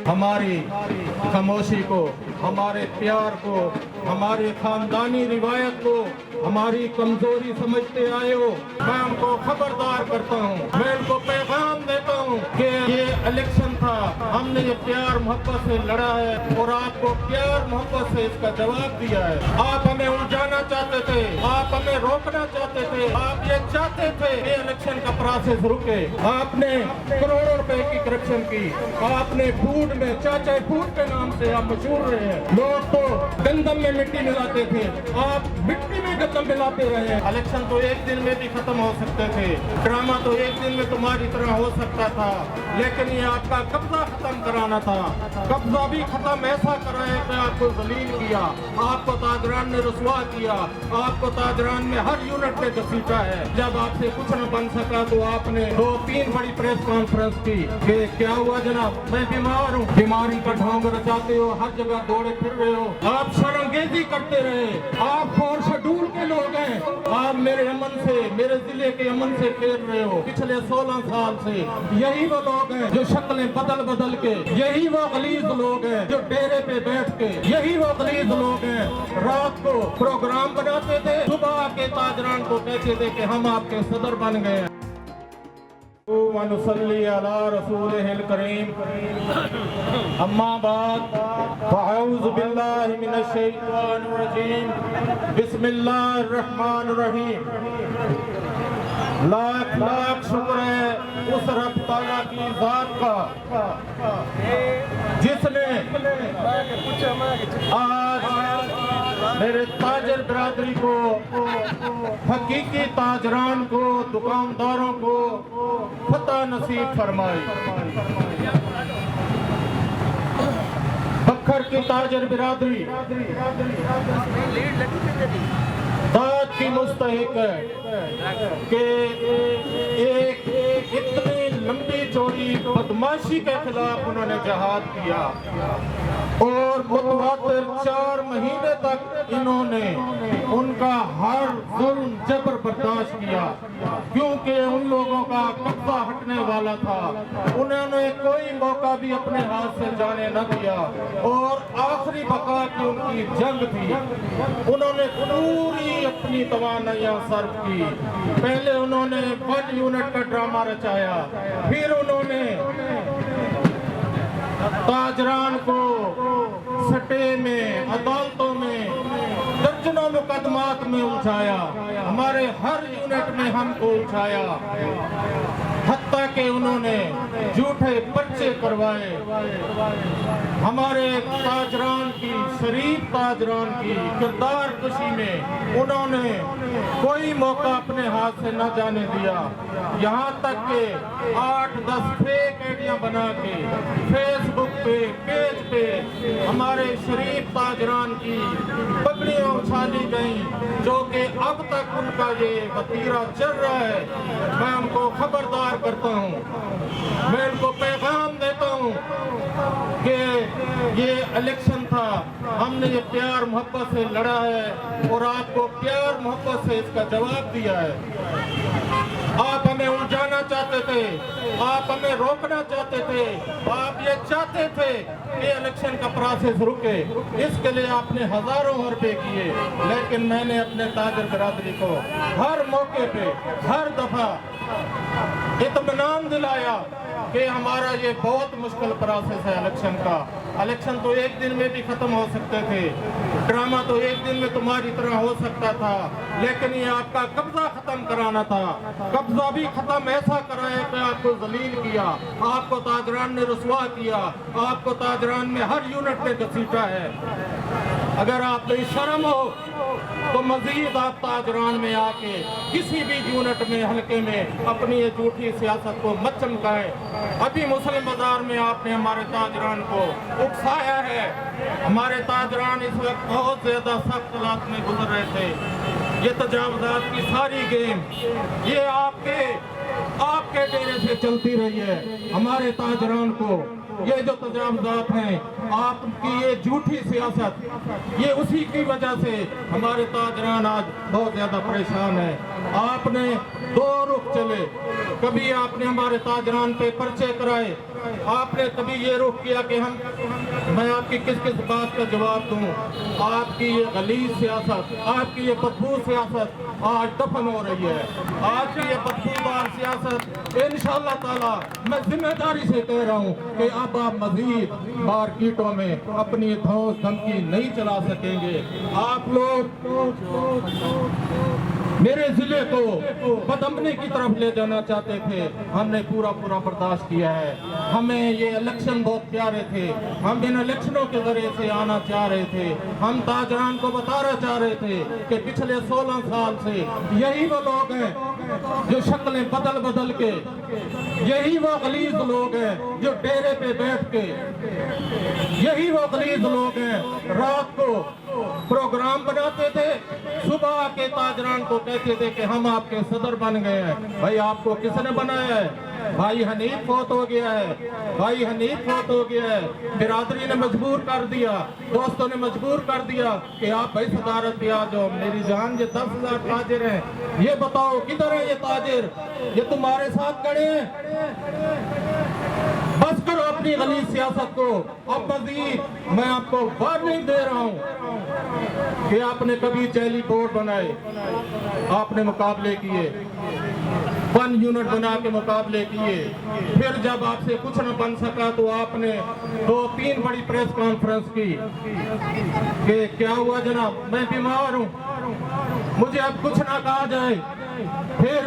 ہماری خاموشی کو، ہمارے پیار کو، ہماری خاندانی روایت کو ہماری کمزوری سمجھتے آئے ہو، میں ان کو خبردار کرتا ہوں، میں ان کو پیغام دیتا ہوں کہ یہ الیکشن تھا، ہم نے یہ پیار محبت سے لڑا ہے اور آپ کو پیار محبت سے اس کا جواب دیا ہے۔ آپ ہمیں الجھانا چاہتے تھے، آپ ہمیں روکنا چاہتے تھے، آپ یہ چاہتے تھے کہ الیکشن کا پروسیس رکے، آپ نے کروڑوں روپے کی کرپشن کی، آپ نے فوڈ میں چاچا فوڈ کے نام سے آپ مشہور رہے ہیں، لوگ تو گندم میں مٹی ملاتے تھے، آپ مٹی میں گندم ملاتے رہے۔ الیکشن تو ایک دن میں بھی ختم ہو سکتے تھے، ڈرامہ تو ایک دن میں تمہاری طرح ہو سکتا تھا، لیکن یہ آپ کا قبضہ ختم کرانا تھا، قبضہ بھی ختم ایسا کرائے کہ آپ کو ذلیل کیا، آپ کو تاجران نے رسوا کیا، آپ کو تاجران میں ہر یونٹ پہ گھسیٹا ہے۔ جب آپ سے کچھ نہ بن سکا تو آپ نے 2-3 بڑی پریس کانفرنس کی کہ کیا ہوا جناب، میں بیمار ہوں، بیماری کا ڈھونگ رچاتے ہو، ہر جگہ دوڑے پھر رہے ہو، آپ شرمگیزی کرتے رہے، آپ 4 شیڈول کے لوگ ہیں، آپ میرے امن سے، میرے ضلع کے امن سے کھیل رہے ہو پچھلے 16 سال سے۔ یہی وہ لوگ ہیں جو شکلیں بدل بدل کے، یہی وہ غلیظ لوگ ہیں جو ڈیرے پہ بیٹھ کے، یہی وہ غلیظ لوگ ہیں رات کو پروگرام بناتے تھے، صبح کے تاجران کو کہتے تھے کہ ہم آپ کے صدر بن گئے ہیں۔ وَنُصَلِّي عَلَىٰ رَسُولِهِ الْكَرِيمِ اما بعد فاعوذ باللہ من الشیطان الرجیم بسم اللہ الرحمن الرحیم۔ لاکھ لاکھ شکر ہے اس رب تعالیٰ کی ذات کا جس نے آج میرے تاجر برادری کو، حقیقی تاجران کو، دکانداروں کو فتح نصیب فرمائی۔ بکھر کی تاجر برادری داد کی مستحق ہے کہ ایک اتنی لمبی چوڑی بدماشی کے خلاف انہوں نے جہاد کیا اور متواتر 4 مہینے تک انہوں نے ان کا ہر ظلم جبر برداشت کیا، کیونکہ ان لوگوں کا قبضہ ہٹنے والا تھا، انہوں نے کوئی موقع بھی اپنے ہاتھ سے جانے نہ دیا اور آخری بقا کی ان کی جنگ تھی۔ انہوں نے پوری اپنی توانائیاں صرف کی، پہلے انہوں نے 1 یونٹ کا ڈرامہ رچایا، پھر انہوں نے تاجران کو سٹے میں، عدالتوں میں، درجنوں مقدمات میں الجھایا، ہمارے ہر یونٹ میں ہم کو الجھایا، حتیٰ کہ انہوں نے جھوٹے پرچے کروائے، ہمارے تاجران کی، شریف تاجران کی کردار کشی میں انہوں نے کوئی موقع اپنے ہاتھ سے نہ جانے دیا، یہاں تک کہ 8-10 فیک آئیڈیاں بنا کے فیس بک پہ، پیج پہ ہمارے شریف تاجران کی پگڑیاں اچھالی گئیں، جو کہ اب تک ان کا یہ وتیرہ چل رہا ہے۔ میں ان کو خبردار کرتا ہوں، میں ان کو پیغام دیتا ہوں کہ یہ الیکشن تھا، ہم نے یہ پیار محبت سے لڑا ہے اور آپ کو پیار محبت سے اس کا جواب دیا ہے۔ آپ ہمیں الجھانا چاہتے تھے، آپ ہمیں روکنا چاہتے تھے، آپ یہ چاہتے تھے کہ الیکشن کا پروسیس رکے، اس کے لیے آپ نے ہزاروں روپے کیے، لیکن میں نے اپنے تاجر برادری کو ہر موقع پہ، ہر دفعہ اطمینان دلایا کہ ہمارا یہ بہت مشکل پروسیس ہے الیکشن کا، الیکشن تو ایک دن میں بھی ختم ہو سکتے تھے، ڈرامہ تو ایک دن میں تمہاری طرح ہو سکتا تھا، لیکن یہ آپ کا قبضہ ختم کرانا تھا، قبضہ بھی ختم ایسا کرائے کہ آپ کو ذلیل کیا، آپ کو تاجران نے رسوا کیا، آپ کو تاجران میں ہر یونٹ پہ گھسیٹا ہے۔ اگر آپ میں شرم ہو تو مزید آپ تاجران میں آ کے کسی بھی یونٹ میں، حلقے میں اپنی یہ جھوٹی سیاست کو مت چمکائیں۔ ابھی مسلم بازار میں آپ نے ہمارے تاجران کو اکسایا ہے، ہمارے تاجران اس وقت بہت زیادہ سخت حالات میں گزر رہے تھے۔ یہ تجاوزات کی ساری گیم یہ آپ کے ڈیرے سے چلتی رہی ہے، ہمارے تاجران کو یہ جو تجاوزات ہیں، آپ کی یہ جھوٹی سیاست، یہ اسی کی وجہ سے ہمارے تاجران آج بہت زیادہ پریشان ہیں۔ آپ نے दो रुख चले। कभी आपने हमारे ताजरान पे पर्चे कराए, आपने कभी ये रुख किया कि मैं आपकी किस किस बात का जवाब दूं। आपकी ये गलीज सियासत, आपकी ये बदबू सियासत आज दफन हो रही है। आपकी ये बदबूदार सियासत इंशाअल्लाह ताला मैं जिम्मेदारी से कह रहा हूँ कि अब आप मजीद मार्केटों में अपनी धौंस धमकी नहीं चला सकेंगे। आप लोग मेरे जिले को बदअमनी की तरफ ले जाना चाहते थे, हमने पूरा बर्दाश्त किया है। हमें ये इलेक्शन बहुत प्यारे थे, हम इन इलेक्शनों के जरिए से आना चाह रहे थे। हम ताजरान को बताना चाह रहे थे कि पिछले 16 साल से यही वो लोग हैं जो शक्लें बदल के, यही वो गलीज लोग हैं जो डेरे पे बैठ के, यही वो गलीज लोग हैं रात को प्रोग्राम बनाते थे, सुबह के ताजरान को कहते थे कि हम आपके सदर बन गए हैं। भाई आपको किसने बनाया है? भाई हनीफ फौत हो गया है, भाई हनीफ फौत हो गया है। बिरादरी ने मजबूर कर दिया, दोस्तों ने मजबूर कर दिया कि आप भाई सदारत पे आ जाओ। मेरी जान ये 10,000 ताजिर हैं, ये बताओ किधर है ये ताजिर? ये तुम्हारे साथ खड़े हैं। बस करो अपनी गलीज सियासत को। अब मजीद मैं आपको वार्निंग दे रहा हूँ कि आपने कभी चैली बोर्ड बनाए, आपने मुकाबले किए, 1 यूनिट बना के मुकाबले किए, फिर जब आपसे कुछ न बन सका तो आपने 2-3 बड़ी प्रेस कॉन्फ्रेंस की कि क्या हुआ जनाब, मैं बीमार हूँ, मुझे अब कुछ ना कहा जाए। फिर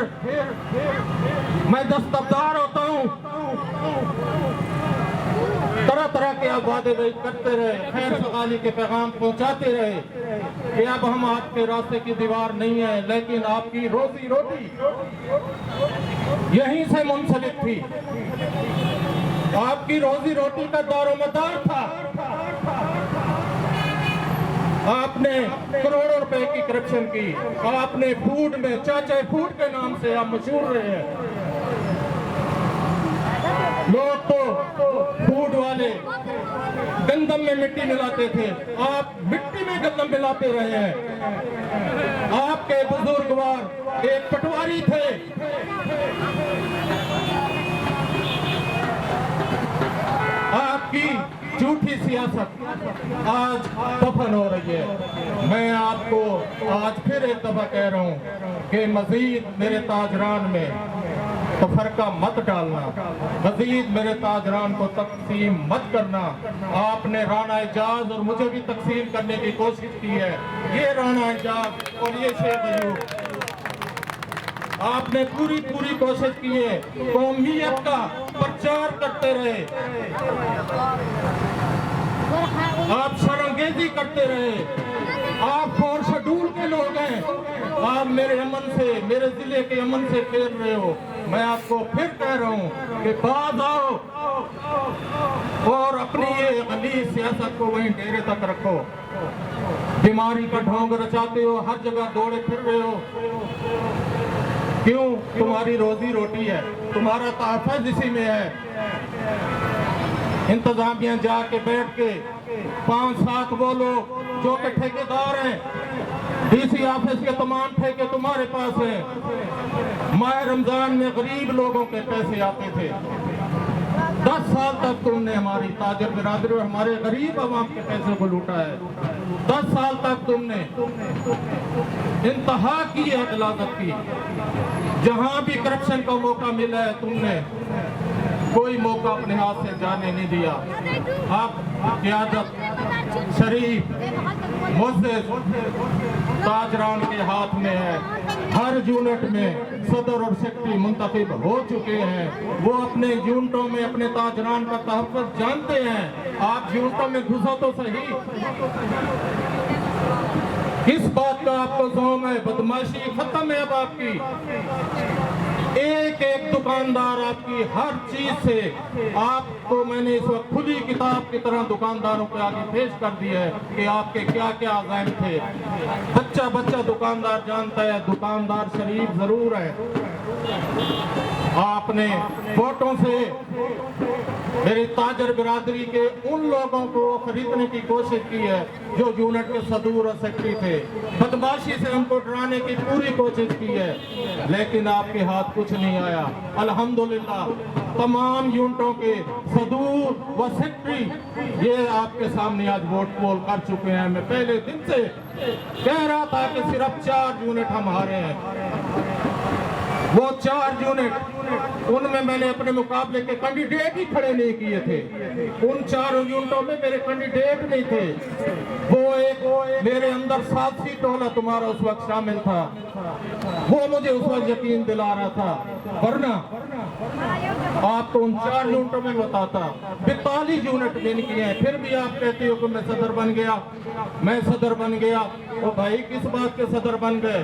मैं दस्तबदार होता हूँ। तरह तरह के आप वादे करते रहे, खैर सगाली के पैगाम पहुंचाते रहे कि अब हम आपके रास्ते की दीवार नहीं है, लेकिन आपकी रोजी रोटी यहीं से मुंसलिक थी। आपकी रोजी रोटी का दारोमदार था। आपने करोड़ों रुपए की करप्शन की, आपने फूड में चाचा फूड के नाम से आप मशहूर रहे हैं। लोग तो फूड वाले गंदम में मिट्टी मिलाते थे, आप मिट्टी में गंदम मिलाते रहे हैं। आपके बुजुर्गवार एक पटवारी थे, आपकी झूठी सियासत आज दफन हो रही है। मैं आपको आज फिर एक दफा कह रहा हूँ कि मजीद मेरे ताजरान में तफरका मत डालना, मजीद मेरे ताजरान को तकसीम मत करना। आपने राणा एजाज और मुझे भी तकसीम करने की कोशिश की है। ये राणा एजाज और ये शेख अयूब, आपने पूरी कोशिश की है, कौमियत का प्रचार करते रहे, आप शर्मगेजी करते रहे। आप 4 शेड्यूल के लोग हैं, आप मेरे अमन से, मेरे जिले के अमन से खेल रहे हो। मैं आपको फिर कह रहा हूँ कि बाज आओ और अपनी ये गलीज सियासत को वहीं डेरे तक रखो। बीमारी का ढोंग रचाते हो, हर जगह दौड़े फिर रहे हो। क्यों? तुम्हारी रोजी रोटी है, तुम्हारा तहफ़्फ़ुज़ इसी में है। इंतजामिया जाके बैठ के 5-7 वो लोग जो के ठेकेदार हैं, डीसी ऑफिस के तमाम ठेके तुम्हारे पास हैं। माह रमजान में गरीब लोगों के पैसे आते थे। 10 साल तक तुमने हमारी ताजिर बिरादरी और हमारे गरीब आवाम के पैसे को लूटा है। 10 साल तक तुमने इंतहा की है गलाजत की। जहां भी करप्शन का मौका मिला है तुमने कोई मौका अपने हाथ से जाने नहीं दिया। आप क़यादत शरीफ मुअज़्ज़ज़ ताजरान के हाथ में है। हर यूनिट में सदर और सेक्रेटरी मुंतखब हो चुके हैं। वो अपने यूनिटों में अपने ताजरान का तहफ़्फ़ुज़ जानते हैं। आप यूनिटों में घुसो तो सही। किस बात का आपको ज़ौम है? बदमाशी खत्म है अब आपकी। एक दुकानदार आपकी हर चीज से, आपको मैंने इस वक्त खुली किताब की तरह दुकानदारों के आगे पेश कर दिया है कि आपके क्या क्या अज़ाइम थे। बच्चा दुकानदार जानता है, दुकानदार शरीफ जरूर है, आपने वोटों से मेरी ताजर बिरादरी के उन लोगों को खरीदने की कोशिश की है जो यूनिट के सदूर और सेक्रेटरी थे। बदमाशी से हमको डराने की पूरी कोशिश की है, लेकिन आपके हाथ कुछ नहीं आया। अल्हम्दुलिल्लाह तमाम यूनिटों के सदूर व सेक्रेटरी ये आपके सामने आज वोट पोल कर चुके हैं। मैं पहले दिन से कह रहा था कि सिर्फ 4 यूनिट हम हारे हैं। वो 4 यूनिट उनमें मैंने अपने मुकाबले के कैंडिडेट ही खड़े नहीं किए थे। उन 4 यूनिटों में मेरे कैंडिडेट नहीं थे। वो एक मेरे अंदर साथी टोला तुम्हारा उस वक्त शामिल था, वो मुझे उस वक्त यकीन दिला रहा था, वरना आपको उन 4 यूनिटों में बताता। 42 यूनिट विन किए हैं, फिर भी आप कहते हो कि मैं सदर बन गया, मैं सदर बन गया। तो भाई किस बात के सदर बन गए?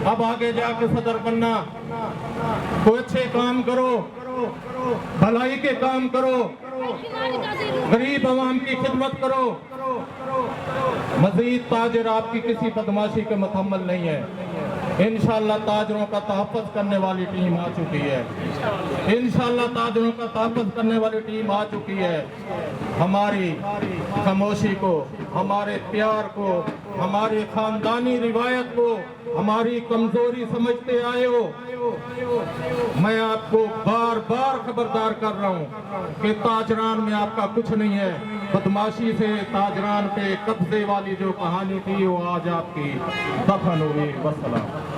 अब आगे जाके सदर बनना, कोई अच्छे काम करो, भलाई के काम करो, गरीब आवाम की खिदमत करो। मजीद ताजर आपकी किसी बदमाशी के मुतहम्मल नहीं है। इंशाअल्लाह ताजरों का तहफ़्फ़ुज़ करने वाली टीम आ चुकी है। इंशाअल्लाह ताजरों का तहफ़्फ़ुज़ करने वाली टीम आ चुकी है। हमारी खामोशी को, हमारे प्यार को, हमारी खानदानी रिवायत को हमारी कमजोरी समझते आए हो। मैं आपको बार बार खबरदार कर रहा हूँ कि ताजरान में आपका कुछ नहीं है। बदमाशी से ताजरान पे कब्जे वाली जो कहानी थी वो आज आपकी दफन हुई। वस्सलाम।